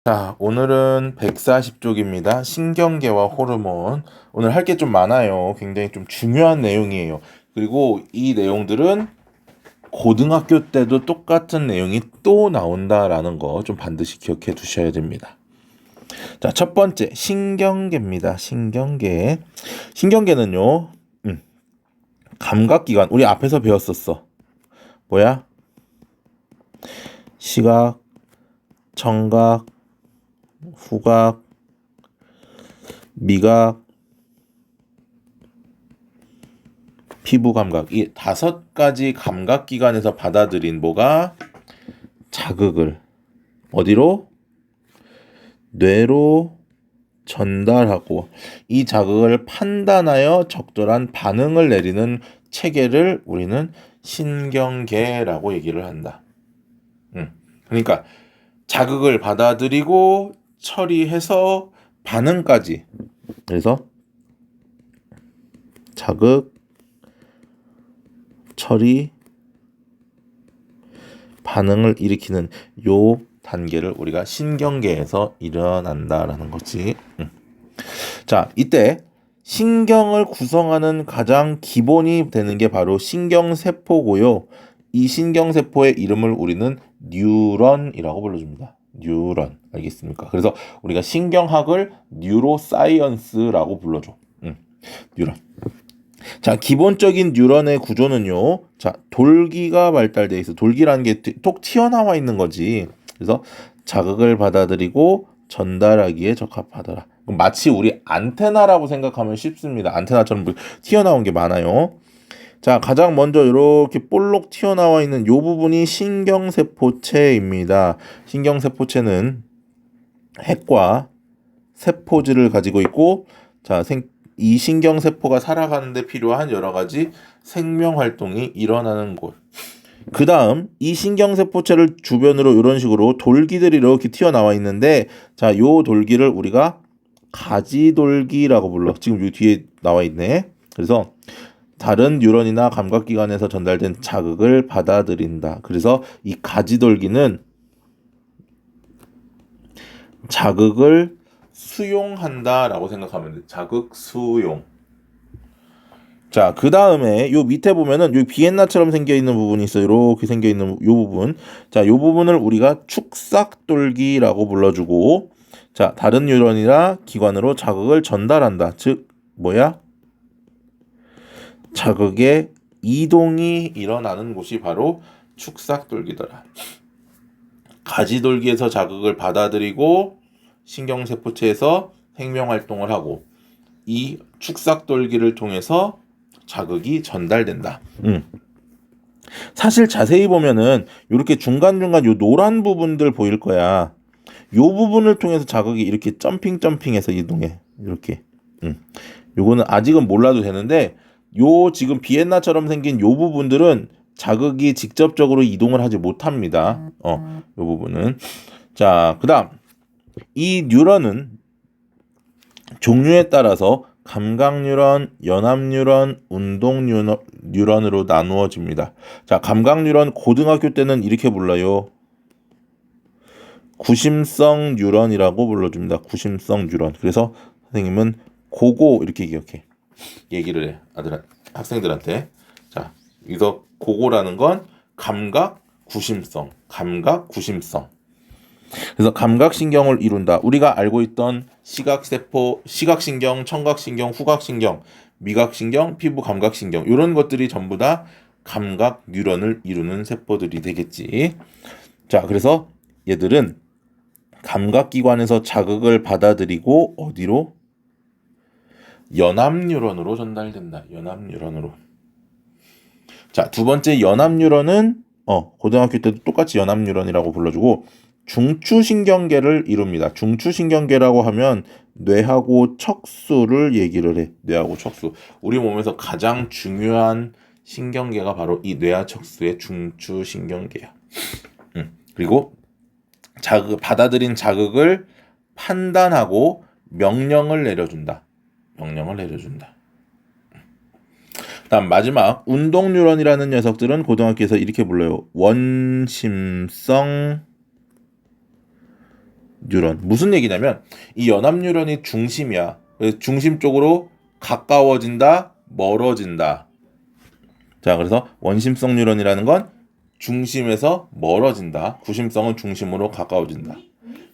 자, 오늘은 140쪽입니다. 신경계와 호르몬. 오늘 할 게 좀 많아요. 굉장히 좀 중요한 내용이에요. 그리고 이 내용들은 고등학교 때도 똑같은 내용이 또 나온다라는 거 좀 반드시 기억해 두셔야 됩니다. 자, 첫 번째, 신경계입니다. 신경계. 신경계는요, 감각기관. 우리 앞에서 배웠었어. 뭐야? 시각, 청각, 후각, 미각, 피부 감각. 이 5가지 감각 기관에서 받아들인 뭐가 자극을 어디로? 뇌로 전달하고 이 자극을 판단하여 적절한 반응을 내리는 체계를 우리는 신경계라고 얘기를 한다. 그러니까 자극을 받아들이고 처리해서 반응까지. 그래서 자극, 처리, 반응을 일으키는 요 단계를 우리가 신경계에서 일어난다라는 거지. 자, 이때 신경을 구성하는 가장 기본이 되는 게 바로 신경세포고요. 이 신경세포의 이름을 우리는 뉴런이라고 불러줍니다. 뉴런. 알겠습니까? 그래서 우리가 신경학을 뉴로사이언스라고 불러줘. 뉴런. 자, 기본적인 뉴런의 구조는요. 자, 돌기가 발달돼 있어. 돌기라는 게 톡 튀어나와 있는 거지. 그래서 자극을 받아들이고 전달하기에 적합하더라. 마치 우리 안테나라고 생각하면 쉽습니다. 안테나처럼 튀어나온 게 많아요. 자, 가장 먼저 이렇게 볼록 튀어나와 있는 요 부분이 신경세포체입니다. 신경세포체는 핵과 세포질을 가지고 있고, 자, 이 신경세포가 살아가는데 필요한 여러 가지 생명 활동이 일어나는 곳. 그 다음 이 신경세포체를 주변으로 이런 식으로 돌기들이 이렇게 튀어나와 있는데, 자, 요 돌기를 우리가 가지돌기라고 불러. 지금 요 뒤에 나와 있네. 그래서 다른 뉴런이나 감각기관에서 전달된 자극을 받아들인다. 그래서 이 가지돌기는 자극을 수용한다라고 생각하면 돼. 자극 수용. 자, 그 다음에 요 밑에 보면은 요 비엔나처럼 생겨 있는 부분이 있어요. 이렇게 생겨 있는 요 부분. 자, 요 부분을 우리가 축삭돌기라고 불러주고, 자, 다른 뉴런이나 기관으로 자극을 전달한다. 즉, 뭐야? 자극의 이동이 일어나는 곳이 바로 축삭돌기더라. 가지돌기에서 자극을 받아들이고 신경세포체에서 생명활동을 하고 이 축삭돌기를 통해서 자극이 전달된다. 사실 자세히 보면은 이렇게 중간중간 요 노란 부분들 보일 거야. 요 부분을 통해서 자극이 이렇게 점핑해서 이동해. 이렇게. 요거는 아직은 몰라도 되는데, 요 지금 비엔나처럼 생긴 요 부분들은 자극이 직접적으로 이동을 하지 못합니다. 요 부분은. 자, 그다음 이 뉴런은 종류에 따라서 감각 뉴런, 연합 뉴런, 운동 뉴런으로 나누어집니다. 자, 감각 뉴런 고등학교 때는 이렇게 불러요. 구심성 뉴런이라고 불러줍니다. 구심성 뉴런. 그래서 선생님은 고고 이렇게 기억해. 얘기를 해. 학생들한테. 자, 여기서 고고라는 건 감각 구심성. 감각 구심성. 그래서 감각신경을 이룬다. 우리가 알고 있던 시각세포, 시각신경, 청각신경, 후각신경, 미각신경, 피부 감각신경 이런 것들이 전부 다 감각 뉴런을 이루는 세포들이 되겠지. 자, 그래서 얘들은 감각기관에서 자극을 받아들이고 어디로? 연합 뉴런으로 전달된다. 연합 뉴런으로. 자, 두 번째 연합 뉴런은 고등학교 때도 똑같이 연합 뉴런이라고 불러주고 중추신경계를 이룹니다. 중추신경계라고 하면 뇌하고 척수를 얘기를 해. 뇌하고 척수. 우리 몸에서 가장 중요한 신경계가 바로 이 뇌하 척수의 중추신경계야. 그리고 받아들인 자극을 판단하고 명령을 내려준다. 명령을 내려준다. 다음 마지막 운동 뉴런이라는 녀석들은 고등학교에서 이렇게 불러요. 원심성 뉴런. 무슨 얘기냐면 이 연합 뉴런이 중심이야. 그래서 중심 쪽으로 가까워진다, 멀어진다. 자, 그래서 원심성 뉴런이라는 건 중심에서 멀어진다. 구심성은 중심으로 가까워진다.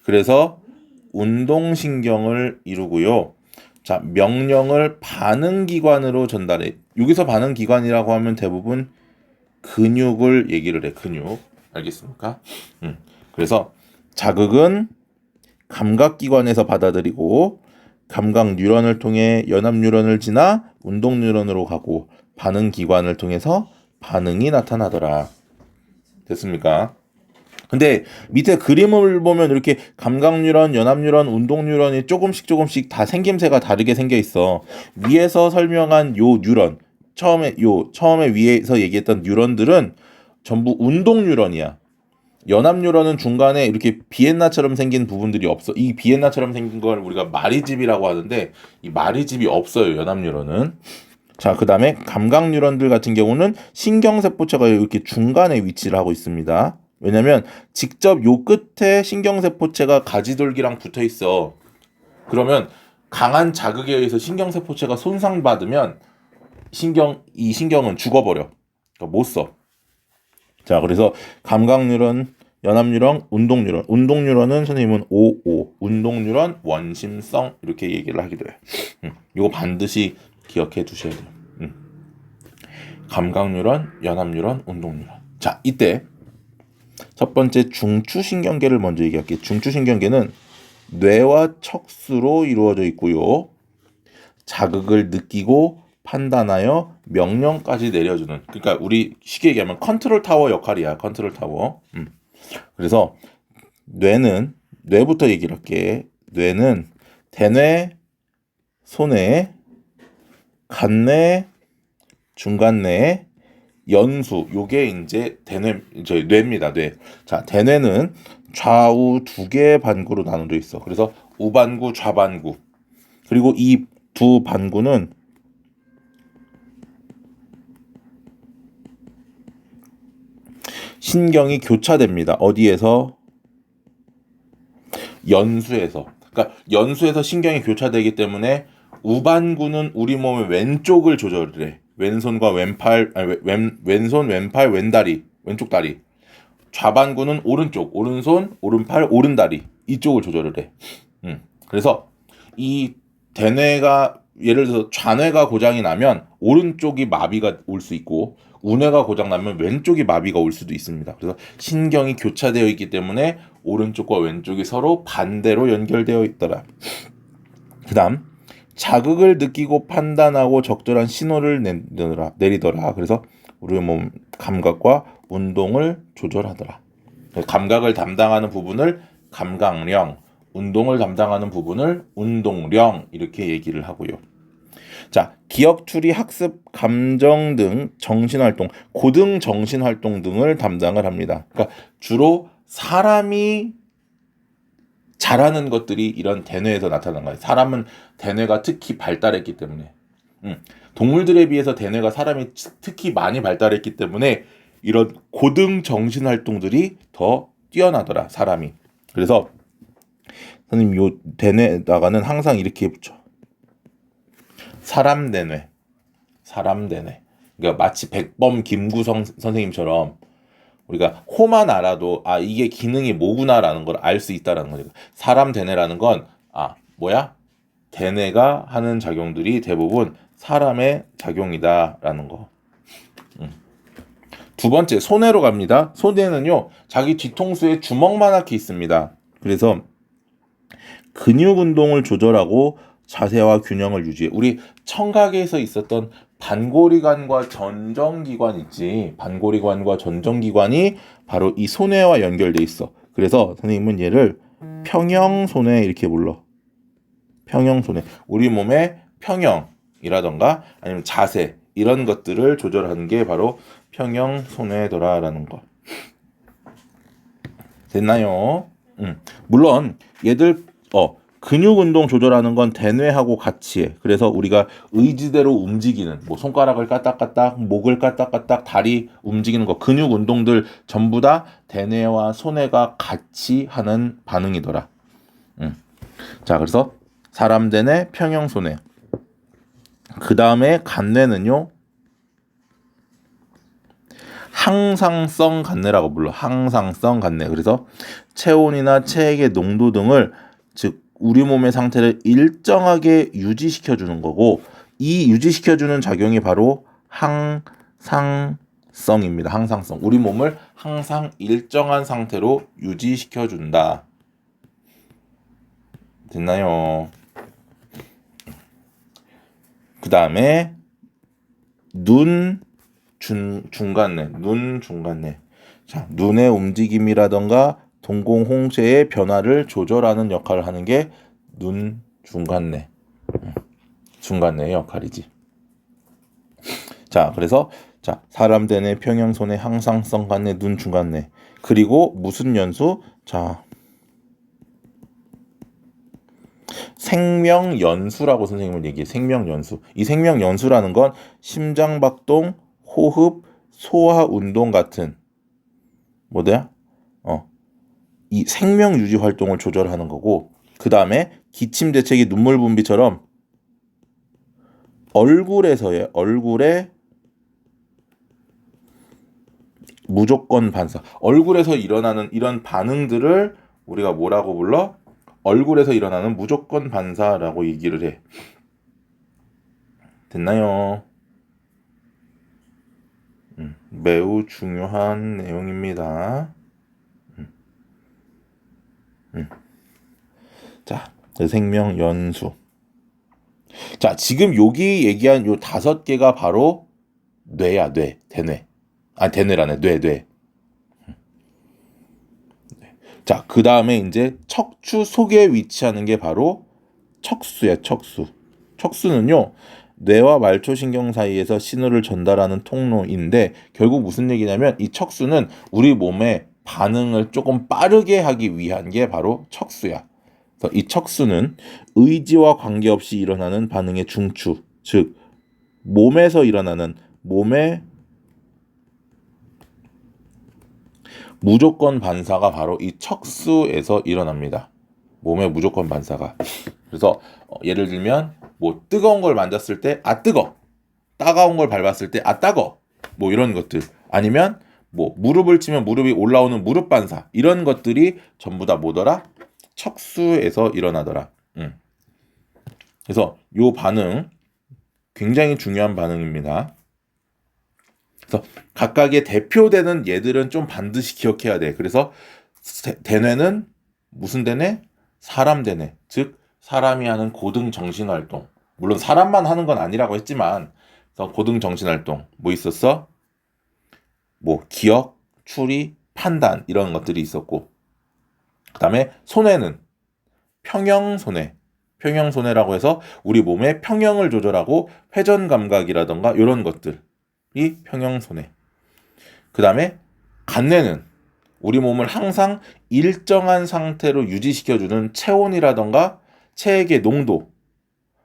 그래서 운동신경을 이루고요. 자, 명령을 반응기관으로 전달해. 여기서 반응기관이라고 하면 대부분 근육을 얘기를 해. 근육. 알겠습니까? 그래서 자극은 감각기관에서 받아들이고 감각 뉴런을 통해 연합 뉴런을 지나 운동 뉴런으로 가고 반응기관을 통해서 반응이 나타나더라. 됐습니까? 근데 밑에 그림을 보면 이렇게 감각 뉴런, 연합 뉴런, 운동 뉴런이 조금씩 다 생김새가 다르게 생겨 있어. 위에서 설명한 요 뉴런, 처음에 위에서 얘기했던 뉴런들은 전부 운동 뉴런이야. 연합 뉴런은 중간에 이렇게 비엔나처럼 생긴 부분들이 없어. 이 비엔나처럼 생긴 걸 우리가 마리집이라고 하는데 이 마리집이 없어요. 연합 뉴런은. 자, 그 다음에 감각 뉴런들 같은 경우는 신경세포체가 이렇게 중간에 위치를 하고 있습니다. 왜냐면 직접 요 끝에 신경세포체가 가지돌기랑 붙어 있어. 그러면 강한 자극에 의해서 신경세포체가 손상받으면 이 신경은 죽어버려. 그러니까 못 써. 자, 그래서 감각 뉴런, 연합 뉴런, 운동 뉴런. 운동 뉴런은 선생님은 OO, 운동 뉴런, 원심성 이렇게 얘기를 하기도 해요. 이거 반드시 기억해 두셔야 돼요. 감각 뉴런, 연합 뉴런, 운동 뉴런. 자, 이때 첫 번째 중추신경계를 먼저 얘기할게요. 중추신경계는 뇌와 척수로 이루어져 있고요. 자극을 느끼고 판단하여 명령까지 내려주는. 그러니까 우리 쉽게 얘기하면 컨트롤 타워 역할이야. 컨트롤 타워. 그래서 뇌부터 얘기를 할게. 뇌는 대뇌, 소뇌, 간뇌, 중간뇌, 연수. 요게 이제 뇌입니다. 뇌. 자, 대뇌는 좌우 두 개의 반구로 나눠져 있어. 그래서 우반구, 좌반구. 그리고 이 두 반구는 신경이 교차됩니다. 어디에서? 연수에서. 그러니까 연수에서 신경이 교차되기 때문에 우반구는 우리 몸의 왼쪽을 조절을 해. 왼손과 왼팔, 왼손, 왼팔, 왼다리, 왼쪽 다리. 좌반구는 오른쪽, 오른손, 오른팔, 오른다리. 이쪽을 조절을 해. 그래서 이 대뇌가 예를 들어서 좌뇌가 고장이 나면 오른쪽이 마비가 올 수 있고 우뇌가 고장 나면 왼쪽이 마비가 올 수도 있습니다. 그래서 신경이 교차되어 있기 때문에 오른쪽과 왼쪽이 서로 반대로 연결되어 있더라. 그다음 자극을 느끼고 판단하고 적절한 신호를 내리더라. 그래서 우리 몸 감각과 운동을 조절하더라. 감각을 담당하는 부분을 감각령, 운동을 담당하는 부분을 운동령 이렇게 얘기를 하고요. 자, 기억, 추리, 학습, 감정 등 정신활동, 고등 정신활동 등을 담당을 합니다. 그러니까 주로 사람이 잘하는 것들이 이런 대뇌에서 나타나는 거예요. 사람은 대뇌가 특히 발달했기 때문에. 동물들에 비해서 대뇌가 사람이 특히 많이 발달했기 때문에 이런 고등 정신활동들이 더 뛰어나더라, 사람이. 그래서 선생님 요 대뇌에다가는 항상 이렇게 붙여. 사람 대뇌. 그러니까 마치 백범 김구성 선생님처럼 우리가 호만 알아도 이게 기능이 뭐구나라는 걸 알 수 있다라는 거죠. 사람 대뇌라는 건 대뇌가 하는 작용들이 대부분 사람의 작용이다라는 거. 두 번째 소뇌로 갑니다. 소뇌는요 자기 뒤통수에 주먹만하게 있습니다. 그래서 근육 운동을 조절하고 자세와 균형을 유지해. 우리 청각에서 있었던 반고리관과 전정기관 있지. 반고리관과 전정기관이 바로 이 소뇌와 연결돼 있어. 그래서 선생님은 얘를 평형소뇌 이렇게 불러. 평형소뇌. 우리 몸의 평형이라던가 아니면 자세 이런 것들을 조절하는 게 바로 평형소뇌더라라는 거. 됐나요? 물론 얘들 근육 운동 조절하는 건 대뇌하고 같이 해. 그래서 우리가 의지대로 움직이는 뭐 손가락을 까딱까딱, 목을 까딱까딱, 다리 움직이는 거 근육 운동들 전부 다 대뇌와 소뇌가 같이 하는 반응이더라. 자, 그래서 사람대뇌, 평형소뇌. 그 다음에 간뇌는요, 항상성 간뇌라고 불러. 항상성 간뇌. 그래서 체온이나 체액의 농도 등을, 즉 우리 몸의 상태를 일정하게 유지시켜 주는 거고, 이 유지시켜 주는 작용이 바로 항상성입니다. 항상성. 우리 몸을 항상 일정한 상태로 유지시켜 준다. 됐나요? 그 다음에 중간뇌. 눈 중간뇌. 자, 눈의 움직임이라던가 동공 홍채의 변화를 조절하는 역할을 하는 게 눈 중간뇌. 중간뇌의 역할이지. 자, 그래서 자, 사람대뇌, 평형소뇌, 항상성 간뇌, 눈 중간뇌. 그리고 무슨 연수? 자, 생명연수라고 선생님은 얘기해. 생명연수. 이 생명연수라는 건 심장박동, 호흡, 소화운동 같은 뭐야? 이 생명유지 활동을 조절하는 거고, 그 다음에 기침대책이 눈물 분비처럼 얼굴에 무조건 반사. 얼굴에서 일어나는 이런 반응들을 우리가 뭐라고 불러? 얼굴에서 일어나는 무조건 반사라고 얘기를 해. 됐나요? 매우 중요한 내용입니다. 자, 생명연수. 자, 지금 여기 얘기한 요 5개가 바로 뇌야, 뇌, 대뇌. 아, 대뇌라네, 뇌. 자, 그 다음에 이제 척추 속에 위치하는 게 바로 척수야, 척수. 척수는요, 뇌와 말초신경 사이에서 신호를 전달하는 통로인데, 결국 무슨 얘기냐면 이 척수는 우리 몸의 반응을 조금 빠르게 하기 위한 게 바로 척수야. 그래서 이 척수는 의지와 관계없이 일어나는 반응의 중추, 즉 몸에서 일어나는 몸의 무조건 반사가 바로 이 척수에서 일어납니다. 몸의 무조건 반사가. 그래서 예를 들면 뭐 뜨거운 걸 만졌을 때 아 뜨거, 따가운 걸 밟았을 때 아 따거, 뭐 이런 것들, 아니면 뭐 무릎을 치면 무릎이 올라오는 무릎 반사, 이런 것들이 전부 다 뭐더라? 척수에서 일어나더라. 그래서 요 반응 굉장히 중요한 반응입니다. 그래서 각각의 대표되는 예들은 좀 반드시 기억해야 돼. 그래서 대뇌는 무슨 대뇌? 사람 대뇌. 즉 사람이 하는 고등 정신 활동. 물론 사람만 하는 건 아니라고 했지만, 그래서 고등 정신 활동 뭐 있었어? 뭐 기억, 추리, 판단 이런 것들이 있었고, 그다음에 손해는 평형손해. 평형손해라고 해서 우리 몸의 평형을 조절하고 회전 감각이라던가 이런 것들이 평형손해. 그다음에 간뇌는 우리 몸을 항상 일정한 상태로 유지시켜주는 체온이라던가 체액의 농도,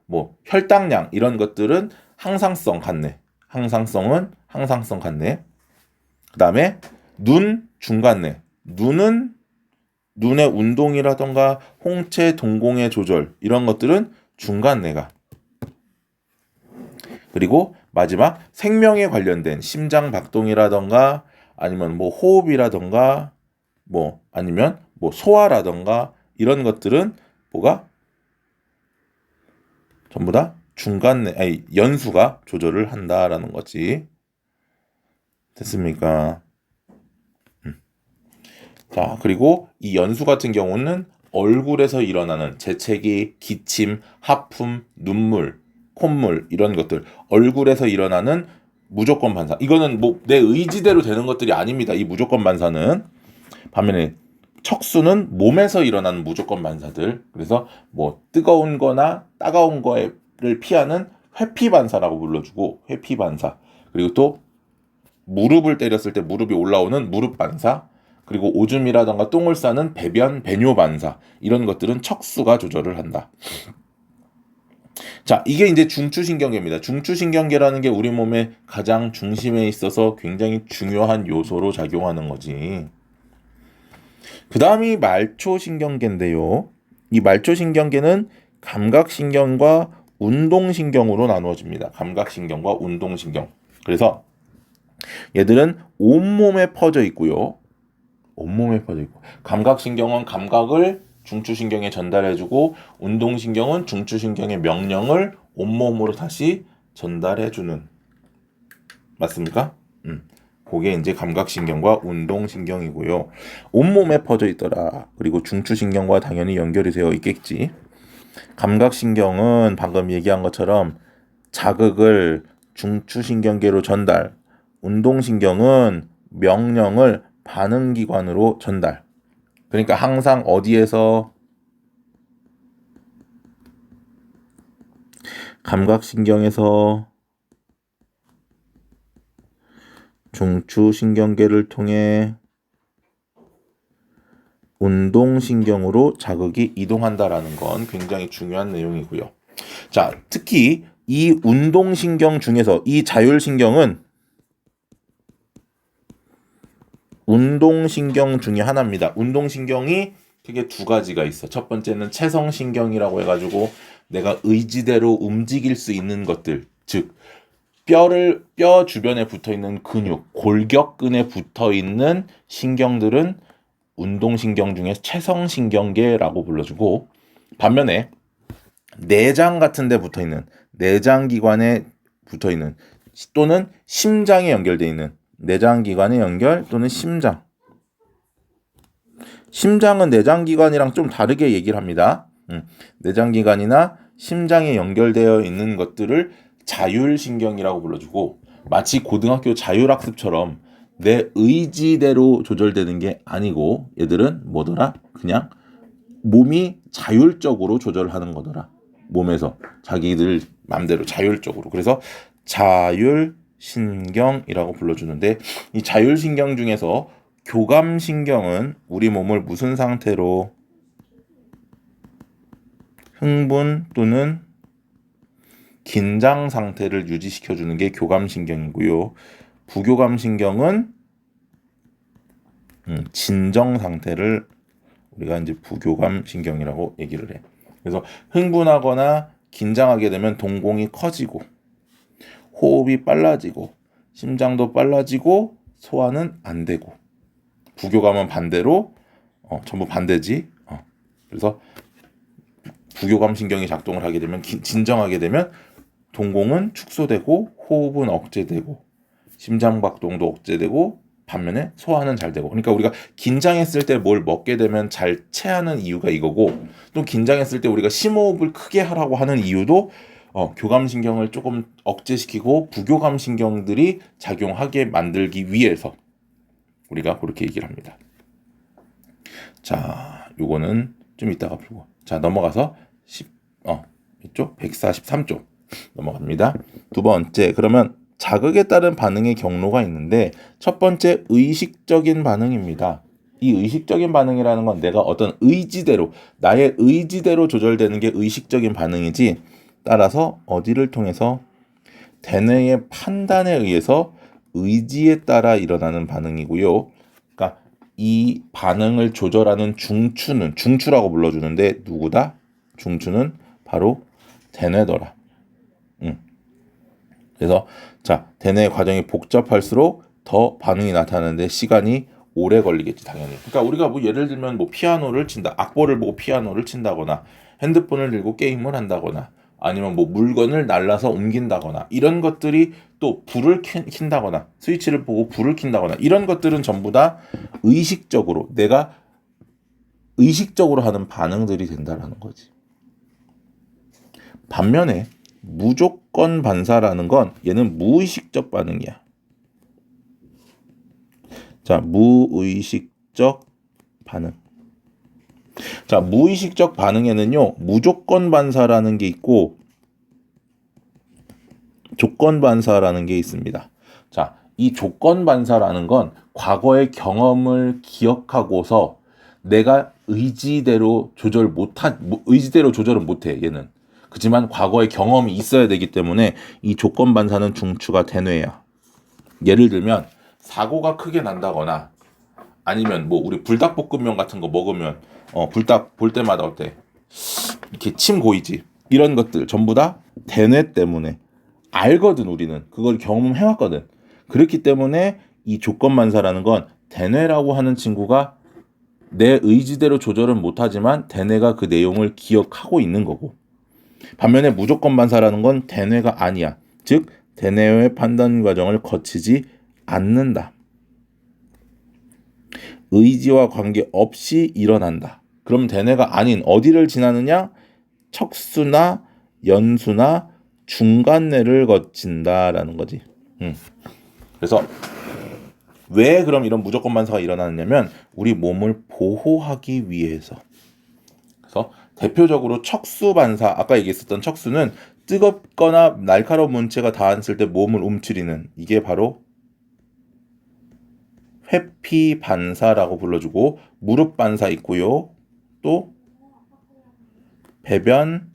뭐 혈당량 이런 것들은 항상성 간뇌. 항상성은 항상성 간뇌. 그다음에 눈 중간뇌. 눈은 눈의 운동이라던가 홍채 동공의 조절 이런 것들은 중간뇌가. 그리고 마지막 생명에 관련된 심장 박동이라던가 아니면 뭐 호흡이라던가 뭐 아니면 뭐 소화라던가 이런 것들은 뭐가 전부 다 중간뇌 연수가 조절을 한다라는 거지. 됐습니까? 자, 그리고 이 연수 같은 경우는 얼굴에서 일어나는 재채기, 기침, 하품, 눈물, 콧물 이런 것들, 얼굴에서 일어나는 무조건 반사. 이거는 뭐 내 의지대로 되는 것들이 아닙니다. 이 무조건 반사는. 반면에 척수는 몸에서 일어나는 무조건 반사들. 그래서 뭐 뜨거운 거나 따가운 거를 피하는 회피 반사라고 불러주고, 회피 반사. 그리고 또 무릎을 때렸을 때 무릎이 올라오는 무릎 반사. 그리고 오줌이라던가 똥을 싸는 배변, 배뇨 반사. 이런 것들은 척수가 조절을 한다. 자, 이게 이제 중추신경계입니다. 중추신경계라는 게 우리 몸의 가장 중심에 있어서 굉장히 중요한 요소로 작용하는 거지. 그 다음이 말초신경계인데요. 이 말초신경계는 감각신경과 운동신경으로 나누어집니다. 감각신경과 운동신경. 그래서 얘들은 온몸에 퍼져 있고요. 온몸에 퍼져 있고, 감각신경은 감각을 중추신경에 전달해주고, 운동신경은 중추신경의 명령을 온몸으로 다시 전달해주는. 맞습니까? 그게 이제 감각신경과 운동신경이고요. 온몸에 퍼져 있더라. 그리고 중추신경과 당연히 연결이 되어 있겠지. 감각신경은 방금 얘기한 것처럼 자극을 중추신경계로 전달, 운동신경은 명령을 반응기관으로 전달. 그러니까 항상 어디에서 감각신경에서 중추신경계를 통해 운동신경으로 자극이 이동한다라는 건 굉장히 중요한 내용이고요. 자, 특히 이 운동신경 중에서 이 자율신경은 운동신경 중에 하나입니다. 운동신경이 크게 두 가지가 있어. 첫 번째는 체성신경이라고 해가지고 내가 의지대로 움직일 수 있는 것들, 즉 뼈 주변에 붙어있는 근육, 골격근에 붙어있는 신경들은 운동신경 중에 체성신경계라고 불러주고, 반면에 내장 같은 데 붙어있는, 내장기관에 붙어있는 또는 심장에 연결되어 있는 내장기관의 연결 또는 심장. 심장은 내장기관이랑 좀 다르게 얘기를 합니다. 내장기관이나 심장에 연결되어 있는 것들을 자율신경이라고 불러주고, 마치 고등학교 자율학습처럼 내 의지대로 조절되는 게 아니고 얘들은 뭐더라? 그냥 몸이 자율적으로 조절하는 거더라. 몸에서 자기들 맘대로 자율적으로. 그래서 자율신경이라고 불러주는데, 이 자율신경 중에서 교감신경은 우리 몸을 무슨 상태로 흥분 또는 긴장 상태를 유지시켜주는 게 교감신경이고요. 부교감신경은 진정 상태를 우리가 이제 부교감신경이라고 얘기를 해. 그래서 흥분하거나 긴장하게 되면 동공이 커지고, 호흡이 빨라지고, 심장도 빨라지고, 소화는 안 되고. 부교감은 반대로 전부 반대지. 그래서 부교감신경이 작동을 하게 되면 진정하게 되면 동공은 축소되고, 호흡은 억제되고, 심장박동도 억제되고, 반면에 소화는 잘 되고. 그러니까 우리가 긴장했을 때 뭘 먹게 되면 잘 체하는 이유가 이거고, 또 긴장했을 때 우리가 심호흡을 크게 하라고 하는 이유도 교감신경을 조금 억제시키고 부교감신경들이 작용하게 만들기 위해서 우리가 그렇게 얘기를 합니다. 자, 요거는 좀 이따가 풀고. 자, 넘어가서 이쪽 143쪽 넘어갑니다. 두 번째, 그러면 자극에 따른 반응의 경로가 있는데, 첫 번째 의식적인 반응입니다. 이 의식적인 반응이라는 건 내가 어떤 의지대로, 나의 의지대로 조절되는 게 의식적인 반응이지, 따라서 어디를 통해서 대뇌의 판단에 의해서 의지에 따라 일어나는 반응이고요. 그러니까 이 반응을 조절하는 중추라고 불러주는데 누구다? 중추는 바로 대뇌더라. 그래서 자, 대뇌 과정이 복잡할수록 더 반응이 나타나는데 시간이 오래 걸리겠지, 당연히. 그러니까 우리가 뭐 예를 들면 뭐 피아노를 친다, 악보를 보고 피아노를 친다거나, 핸드폰을 들고 게임을 한다거나, 아니면 뭐 물건을 날라서 옮긴다거나, 이런 것들이 또 불을 킨다거나, 스위치를 보고 불을 킨다거나, 이런 것들은 전부 다 의식적으로, 내가 의식적으로 하는 반응들이 된다라는 거지. 반면에 무조건 반사라는 건 얘는 무의식적 반응이야. 자, 무의식적 반응. 자, 무의식적 반응에는요, 무조건 반사라는 게 있고 조건 반사라는 게 있습니다. 자, 이 조건 반사라는 건 과거의 경험을 기억하고서 내가 의지대로 조절을 못해, 얘는. 그렇지만 과거의 경험이 있어야 되기 때문에 이 조건 반사는 중추가 대뇌야. 예를 들면 사고가 크게 난다거나, 아니면 뭐 우리 불닭볶음면 같은 거 먹으면 불닭 볼 때마다 어때? 이렇게 침 고이지 이런 것들 전부 다 대뇌 때문에 알거든. 우리는 그걸 경험해왔거든. 그렇기 때문에 이 조건반사라는 건 대뇌라고 하는 친구가 내 의지대로 조절은 못하지만 대뇌가 그 내용을 기억하고 있는 거고, 반면에 무조건반사라는 건 대뇌가 아니야. 즉 대뇌의 판단 과정을 거치지 않는다. 의지와 관계없이 일어난다. 그럼 대뇌가 아닌 어디를 지나느냐? 척수나 연수나 중간뇌를 거친다라는 거지. 그래서 왜 그럼 이런 무조건 반사가 일어나느냐면 우리 몸을 보호하기 위해서. 그래서 대표적으로 척수 반사, 아까 얘기했었던 척수는 뜨겁거나 날카로운 문체가 닿았을 때 몸을 움츠리는, 이게 바로 회피 반사라고 불러주고, 무릎 반사 있고요. 또 배변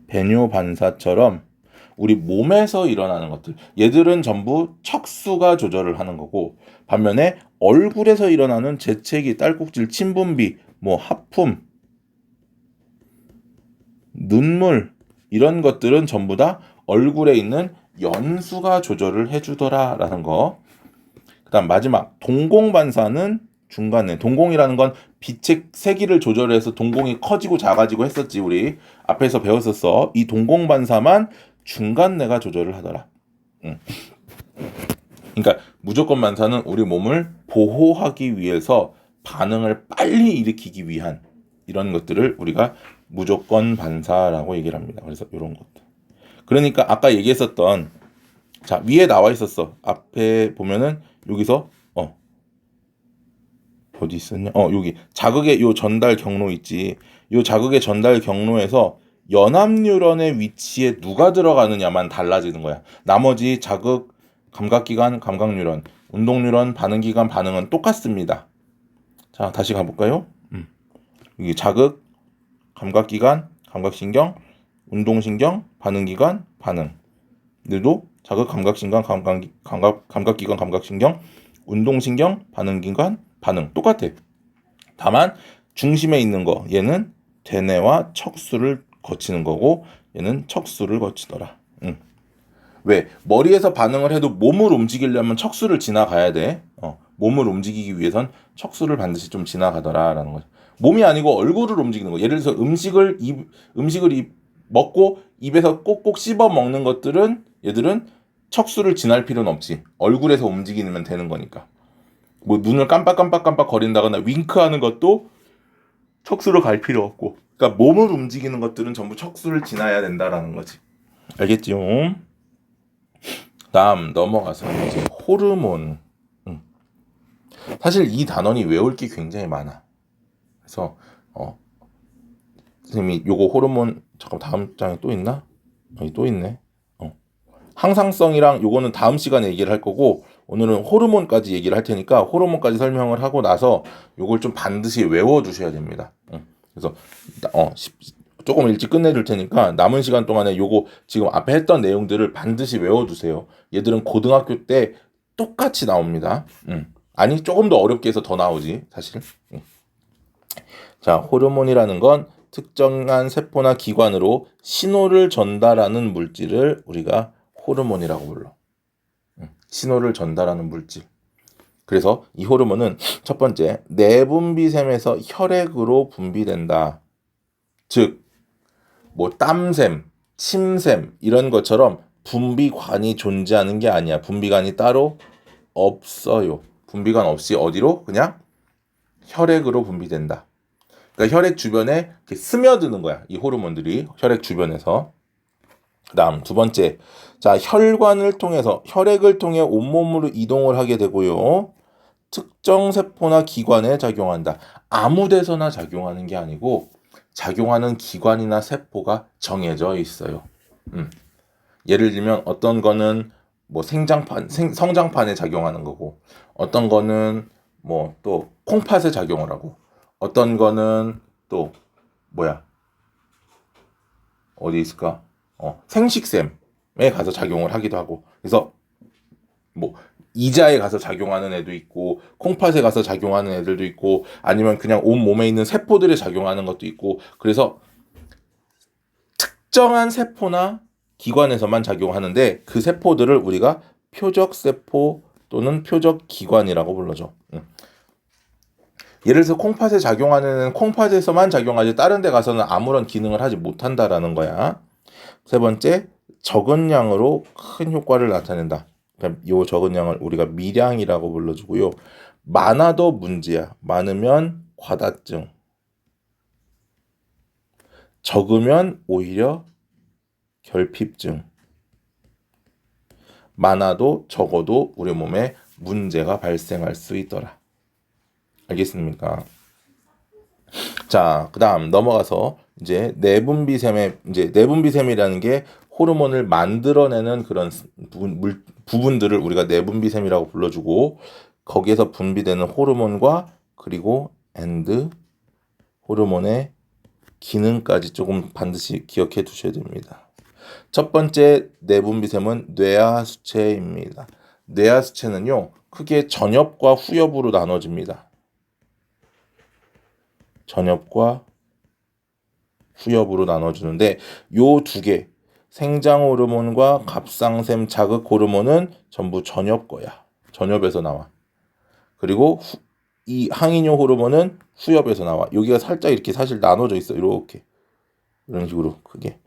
배뇨 반사처럼 우리 몸에서 일어나는 것들, 얘들은 전부 척수가 조절을 하는 거고, 반면에 얼굴에서 일어나는 재채기, 딸꾹질, 침분비, 뭐 하품, 눈물, 이런 것들은 전부 다 얼굴에 있는 연수가 조절을 해주더라라는 거. 그다음 마지막 동공반사는 중간에, 동공이라는 건 빛의 세기를 조절해서 동공이 커지고 작아지고 했었지. 우리 앞에서 배웠었어. 이 동공반사만 중간내가 조절을 하더라. 그러니까 무조건 반사는 우리 몸을 보호하기 위해서 반응을 빨리 일으키기 위한 이런 것들을 우리가 무조건 반사라고 얘기를 합니다. 그래서 이런 것들. 그러니까 아까 얘기했었던, 자 위에 나와 있었어. 앞에 보면은 여기서 어디 있었냐? 여기 자극의 요 전달 경로 있지. 요 자극의 전달 경로에서 연합뉴런의 위치에 누가 들어가느냐만 달라지는 거야. 나머지 자극, 감각기관, 감각뉴런, 운동뉴런, 반응기관, 반응은 똑같습니다. 자, 다시 가볼까요? 여기 자극, 감각기관, 감각신경, 운동신경, 반응기관, 반응. 얘도 자극, 감각신경, 감각기관, 감각신경, 운동신경, 반응기관, 반응 똑같아. 다만 중심에 있는 거, 얘는 대뇌와 척수를 거치는 거고 얘는 척수를 거치더라. 왜? 머리에서 반응을 해도 몸을 움직이려면 척수를 지나가야 돼. 몸을 움직이기 위해선 척수를 반드시 좀 지나가더라라는 거죠. 몸이 아니고 얼굴을 움직이는 거. 예를 들어서 음식을 먹고 입에서 꼭꼭 씹어 먹는 것들은, 얘들은 척수를 지날 필요는 없지. 얼굴에서 움직이면 되는 거니까. 뭐 눈을 깜빡깜빡 거린다거나 윙크하는 것도 척수로 갈 필요 없고, 그러니까 몸을 움직이는 것들은 전부 척수를 지나야 된다라는 거지. 알겠지요? 다음 넘어가서 이제 호르몬. 사실 이 단원이 외울 게 굉장히 많아. 그래서 선생님이 요거 호르몬, 잠깐 다음 장에 또 있나? 여기 또 있네. 항상성이랑 요거는 다음 시간에 얘기를 할 거고, 오늘은 호르몬까지 얘기를 할 테니까 호르몬까지 설명을 하고 나서 요걸 좀 반드시 외워 두셔야 됩니다. 그래서 조금 일찍 끝내줄 테니까 남은 시간 동안에 요거 지금 앞에 했던 내용들을 반드시 외워 두세요. 얘들은 고등학교 때 똑같이 나옵니다. 아니 조금 더 어렵게 해서 더 나오지 사실. 자, 호르몬이라는 건 특정한 세포나 기관으로 신호를 전달하는 물질을 우리가 호르몬이라고 불러. 신호를 전달하는 물질. 그래서 이 호르몬은 첫 번째, 내분비샘에서 혈액으로 분비된다. 즉, 뭐 땀샘, 침샘 이런 것처럼 분비관이 존재하는 게 아니야. 분비관이 따로 없어요. 분비관 없이 어디로? 그냥 혈액으로 분비된다. 그러니까 혈액 주변에 이렇게 스며드는 거야. 이 호르몬들이 혈액 주변에서. 그다음 두 번째, 자 혈관을 통해서, 혈액을 통해 온몸으로 이동을 하게 되고요. 특정 세포나 기관에 작용한다. 아무 데서나 작용하는 게 아니고 작용하는 기관이나 세포가 정해져 있어요. 예를 들면 어떤 거는 뭐 성장판에 작용하는 거고, 어떤 거는 뭐 또 콩팥에 작용을 하고, 어떤 거는 또 뭐야 어디 있을까? 생식샘에 가서 작용을 하기도 하고. 그래서 뭐 이자에 가서 작용하는 애도 있고 콩팥에 가서 작용하는 애들도 있고 아니면 그냥 온 몸에 있는 세포들에 작용하는 것도 있고 그래서 특정한 세포나 기관에서만 작용하는데 그 세포들을 우리가 표적세포 또는 표적기관이라고 불러죠. 예를 들어서 콩팥에 작용하는 애는 콩팥에서만 작용하지 다른 데 가서는 아무런 기능을 하지 못한다라는 거야. 세 번째, 적은 양으로 큰 효과를 나타낸다. 이 적은 양을 우리가 미량이라고 불러주고요. 많아도 문제야. 많으면 과다증. 적으면 오히려 결핍증. 많아도 적어도 우리 몸에 문제가 발생할 수 있더라. 알겠습니까? 자, 그다음 넘어가서 이제 내분비샘이라는 게 호르몬을 만들어내는 그런 부분들을 우리가 내분비샘이라고 불러주고 거기에서 분비되는 호르몬과 그리고 엔드 호르몬의 기능까지 조금 반드시 기억해 두셔야 됩니다. 첫 번째 내분비샘은 뇌하수체입니다. 뇌하수체는요 크게 전엽과 후엽으로 나눠집니다. 전엽과 후엽으로 나눠주는데 요 두 개 생장 호르몬과 갑상샘 자극 호르몬은 전부 전엽 거야. 전엽에서 나와. 그리고 이 항이뇨 호르몬은 후엽에서 나와. 여기가 살짝 이렇게 사실 나눠져 있어. 이렇게 이런 식으로 크게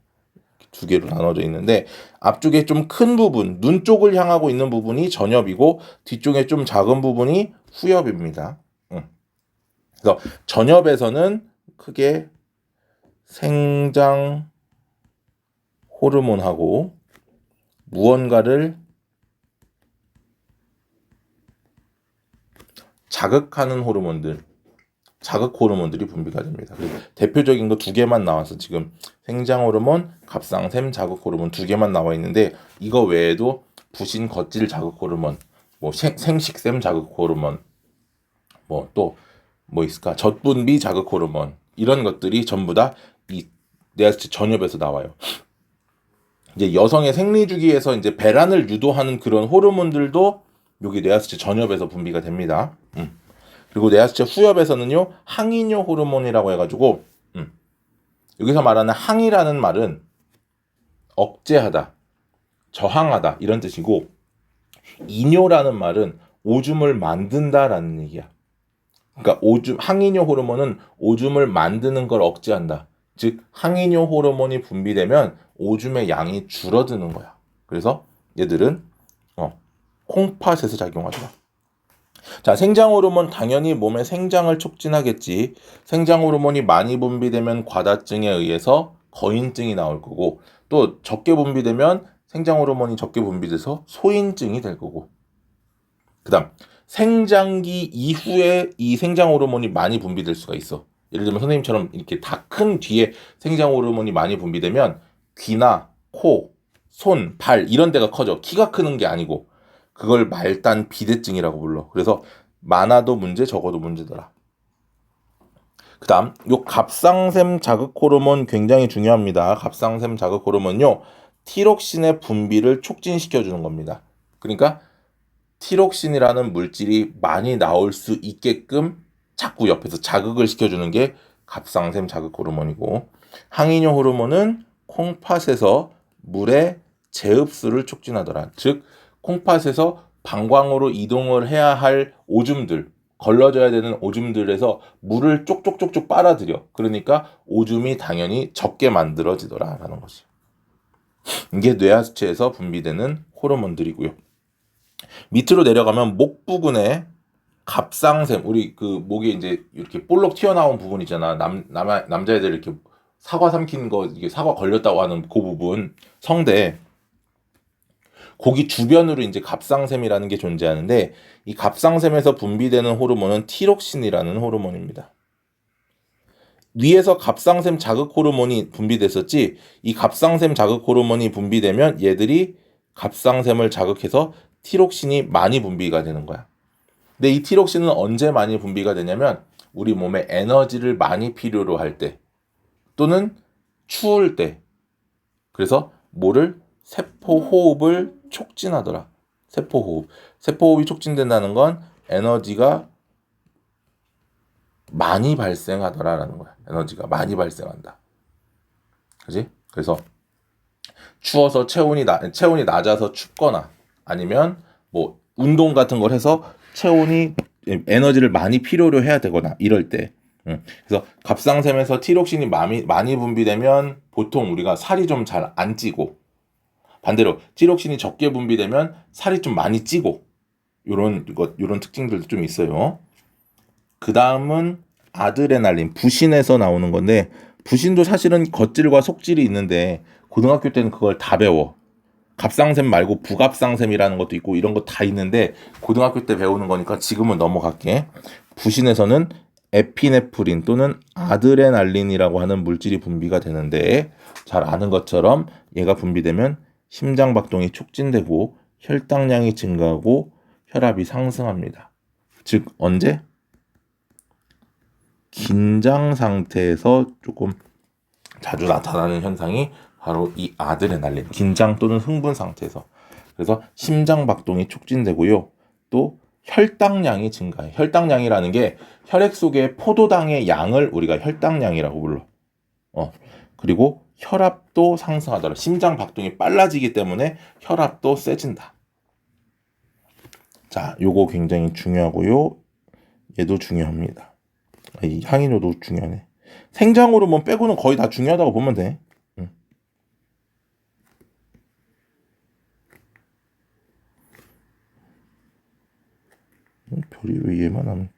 두 개로 나눠져 있는데 앞쪽에 좀 큰 부분, 눈 쪽을 향하고 있는 부분이 전엽이고 뒤쪽에 좀 작은 부분이 후엽입니다. 그래서 전엽에서는 크게 생장 호르몬하고 무언가를 자극하는 호르몬들, 자극 호르몬들이 분비가 됩니다. 대표적인 거 두 개만 나와서 지금 생장 호르몬, 갑상샘 자극 호르몬 두 개만 나와 있는데 이거 외에도 부신 겉질 자극 호르몬, 뭐 생식샘 자극 호르몬, 뭐 또 뭐 있을까? 젖분비 자극 호르몬 이런 것들이 전부 다 이 뇌하수체 전엽에서 나와요. 이제 여성의 생리 주기에서 이제 배란을 유도하는 그런 호르몬들도 여기 뇌하수체 전엽에서 분비가 됩니다. 그리고 뇌하수체 후엽에서는요 항이뇨 호르몬이라고 해가지고 여기서 말하는 항이라는 말은 억제하다, 저항하다 이런 뜻이고 이뇨라는 말은 오줌을 만든다라는 얘기야. 그러니까 항이뇨 호르몬은 오줌을 만드는 걸 억제한다. 즉 항이뇨 호르몬이 분비되면 오줌의 양이 줄어드는 거야. 그래서 얘들은 콩팥에서 작용하더라. 자, 생장 호르몬 당연히 몸의 생장을 촉진하겠지. 생장 호르몬이 많이 분비되면 과다증에 의해서 거인증이 나올 거고 또 적게 분비되면 생장 호르몬이 적게 분비돼서 소인증이 될 거고. 그다음 생장기 이후에 이 생장 호르몬이 많이 분비될 수가 있어. 예를 들면 선생님처럼 이렇게 다 큰 뒤에 생장 호르몬이 많이 분비되면 귀나 코, 손, 발 이런 데가 커져. 키가 크는 게 아니고 그걸 말단 비대증이라고 불러. 그래서 많아도 문제, 적어도 문제더라. 그다음 요 갑상샘 자극 호르몬 굉장히 중요합니다. 갑상샘 자극 호르몬요 티록신의 분비를 촉진시켜 주는 겁니다. 그러니까 티록신이라는 물질이 많이 나올 수 있게끔 자꾸 옆에서 자극을 시켜주는 게 갑상샘 자극 호르몬이고 항이뇨 호르몬은 콩팥에서 물의 재흡수를 촉진하더라. 즉 콩팥에서 방광으로 이동을 해야 할 오줌들, 걸러져야 되는 오줌들에서 물을 쪽쪽쪽쪽 빨아들여. 그러니까 오줌이 당연히 적게 만들어지더라라는 것이. 이게 뇌하수체에서 분비되는 호르몬들이고요. 밑으로 내려가면 목 부근에 갑상샘, 우리 그 목에 이제 이렇게 볼록 튀어나온 부분 있잖아. 남자애들 이렇게 사과 삼킨 거, 이게 사과 걸렸다고 하는 그 부분, 성대. 거기 주변으로 이제 갑상샘이라는 게 존재하는데 이 갑상샘에서 분비되는 호르몬은 티록신이라는 호르몬입니다. 위에서 갑상샘 자극 호르몬이 분비됐었지 이 갑상샘 자극 호르몬이 분비되면 얘들이 갑상샘을 자극해서 티록신이 많이 분비가 되는 거야. 근데 이 티록신은 언제 많이 분비가 되냐면 우리 몸에 에너지를 많이 필요로 할 때 또는 추울 때. 그래서 뭐를 세포 호흡을 촉진하더라. 세포호흡. 세포호흡이 촉진된다는 건 에너지가 많이 발생하더라라는 거야. 에너지가 많이 발생한다. 그지? 그래서 추워서 체온이 낮아서 춥거나 아니면 뭐 운동 같은 걸 해서 체온이 에너지를 많이 필요로 해야 되거나 이럴 때 그래서 갑상샘에서 티록신이 많이 분비되면 보통 우리가 살이 좀 잘 안 찌고 반대로 티록신이 적게 분비되면 살이 좀 많이 찌고 요런 특징들도 좀 있어요. 그 다음은 아드레날린, 부신에서 나오는 건데 부신도 사실은 겉질과 속질이 있는데 고등학교 때는 그걸 다 배워. 갑상샘 말고 부갑상샘이라는 것도 있고 이런 거 다 있는데 고등학교 때 배우는 거니까 지금은 넘어갈게. 부신에서는 에피네프린 또는 아드레날린이라고 하는 물질이 분비가 되는데 잘 아는 것처럼 얘가 분비되면 심장 박동이 촉진되고 혈당량이 증가하고 혈압이 상승합니다. 즉 언제? 긴장 상태에서 조금 자주 나타나는 현상이 바로 이 아드레날린, 긴장 또는 흥분 상태에서. 그래서 심장 박동이 촉진되고요. 또 혈당량이 증가해. 혈당량이라는 게 혈액 속의 포도당의 양을 우리가 혈당량이라고 불러. 그리고 혈압도 상승하더라. 심장 박동이 빨라지기 때문에 혈압도 세진다. 자, 요거 굉장히 중요하고요. 얘도 중요합니다. 이 항이노도 중요하네. 생장 호르몬 빼고는 거의 다 중요하다고 보면 돼. 별이 왜 얘만 하면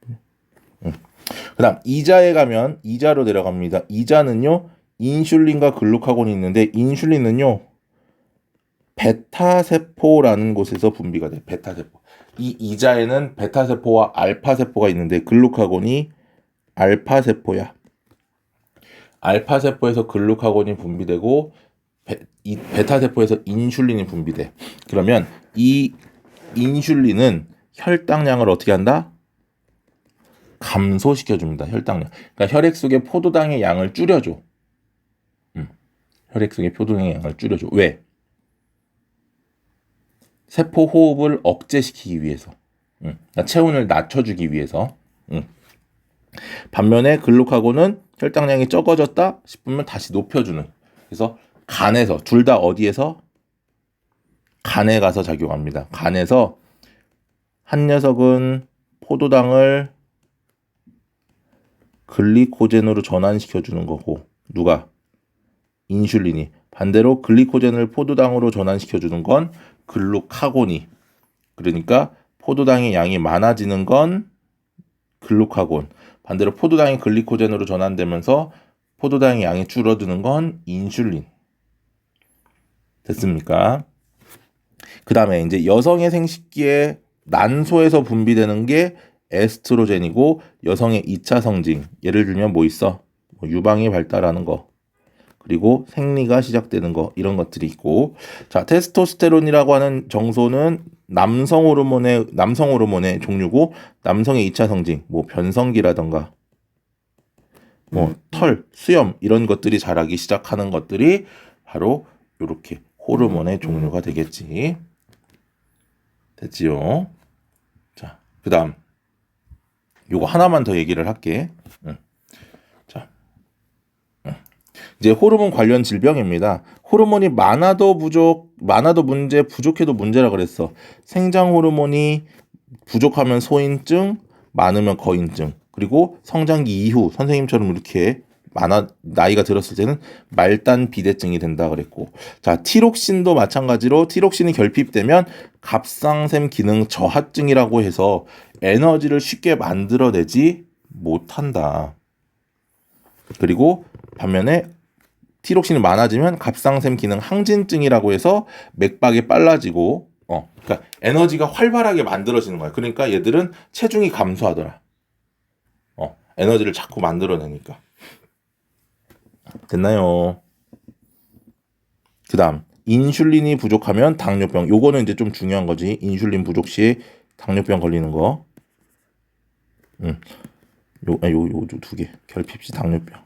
그 다음 이자에 가면 이자로 내려갑니다. 이자는요 인슐린과 글루카곤이 있는데 인슐린은요 베타세포라는 곳에서 분비가 돼. 베타세포. 이 이자에는 베타세포와 알파세포가 있는데 글루카곤이 알파세포야. 알파세포에서 글루카곤이 분비되고 이 베타세포에서 인슐린이 분비돼. 그러면 이 인슐린은 혈당량을 어떻게 한다? 감소시켜줍니다. 혈당량. 그러니까 혈액 속의 포도당의 양을 줄여줘. 혈액 속의 포도당의 양을 줄여줘. 왜? 세포 호흡을 억제시키기 위해서. 그러니까 체온을 낮춰주기 위해서. 반면에 글루카곤은 혈당량이 적어졌다 싶으면 다시 높여주는. 그래서 간에서 둘 다 어디에서? 간에 가서 작용합니다. 간에서 한 녀석은 포도당을 글리코젠으로 전환시켜주는 거고 누가? 인슐린이. 반대로 글리코젠을 포도당으로 전환시켜주는 건 글루카곤이. 그러니까 포도당의 양이 많아지는 건 글루카곤. 반대로 포도당이 글리코젠으로 전환되면서 포도당의 양이 줄어드는 건 인슐린. 됐습니까? 그 다음에 이제 여성의 생식기에 난소에서 분비되는 게 에스트로겐이고 여성의 2차 성징. 예를 들면 뭐 있어? 유방이 발달하는 거. 그리고 생리가 시작되는 거. 이런 것들이 있고. 자, 테스토스테론이라고 하는 정소는 남성 호르몬의 종류고 남성의 2차 성징. 뭐 변성기라던가 뭐 털, 수염 이런 것들이 자라기 시작하는 것들이 바로 이렇게 호르몬의 종류가 되겠지. 됐지요? 자, 그 다음 요거 하나만 더 얘기를 할게. 자, 이제 호르몬 관련 질병입니다. 호르몬이 많아도 부족해도 문제라 그랬어. 생장 호르몬이 부족하면 소인증, 많으면 거인증. 그리고 성장기 이후 선생님처럼 이렇게 나이가 들었을 때는 말단 비대증이 된다 그랬고. 자, 티록신도 마찬가지로 티록신이 결핍되면 갑상샘 기능 저하증이라고 해서 에너지를 쉽게 만들어내지 못한다. 그리고 반면에 티록신이 많아지면 갑상샘 기능 항진증이라고 해서 맥박이 빨라지고 그러니까 에너지가 활발하게 만들어지는 거야. 그러니까 얘들은 체중이 감소하더라. 에너지를 자꾸 만들어내니까. 됐나요? 그 다음 인슐린이 부족하면 당뇨병. 요거는 이제 좀 중요한 거지. 인슐린 부족 시 당뇨병 걸리는 거. 요 두 개. 결핍 시 당뇨병.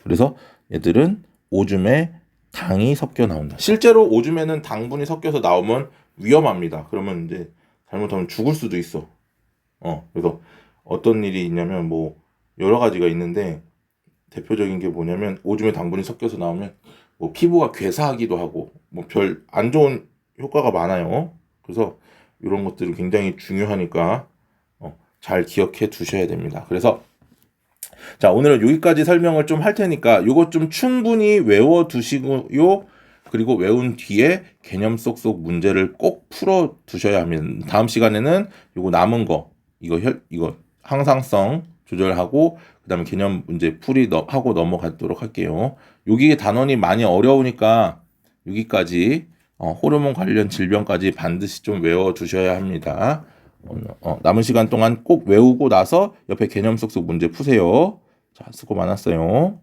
그래서 얘들은 오줌에 당이 섞여 나온다. 실제로 오줌에는 당분이 섞여서 나오면 위험합니다. 그러면 이제 잘못하면 죽을 수도 있어. 그래서 어떤 일이 있냐면 뭐 여러 가지가 있는데 대표적인 게 뭐냐면 오줌에 당분이 섞여서 나오면 뭐 피부가 괴사하기도 하고 뭐 별 안 좋은 효과가 많아요. 그래서 이런 것들이 굉장히 중요하니까 잘 기억해 두셔야 됩니다. 그래서 자, 오늘은 여기까지 설명을 좀 할 테니까 요것 좀 충분히 외워 두시고요. 그리고 외운 뒤에 개념 속 문제를 꼭 풀어 두셔야 합니다. 다음 시간에는 요거 남은 거 이거 항상성 조절하고 그다음에 개념 문제 풀이 하고 넘어가도록 할게요. 여기 단원이 많이 어려우니까 여기까지 호르몬 관련 질병까지 반드시 좀 외워 두셔야 합니다. 남은 시간 동안 꼭 외우고 나서 옆에 개념 속 문제 푸세요. 자, 수고 많았어요.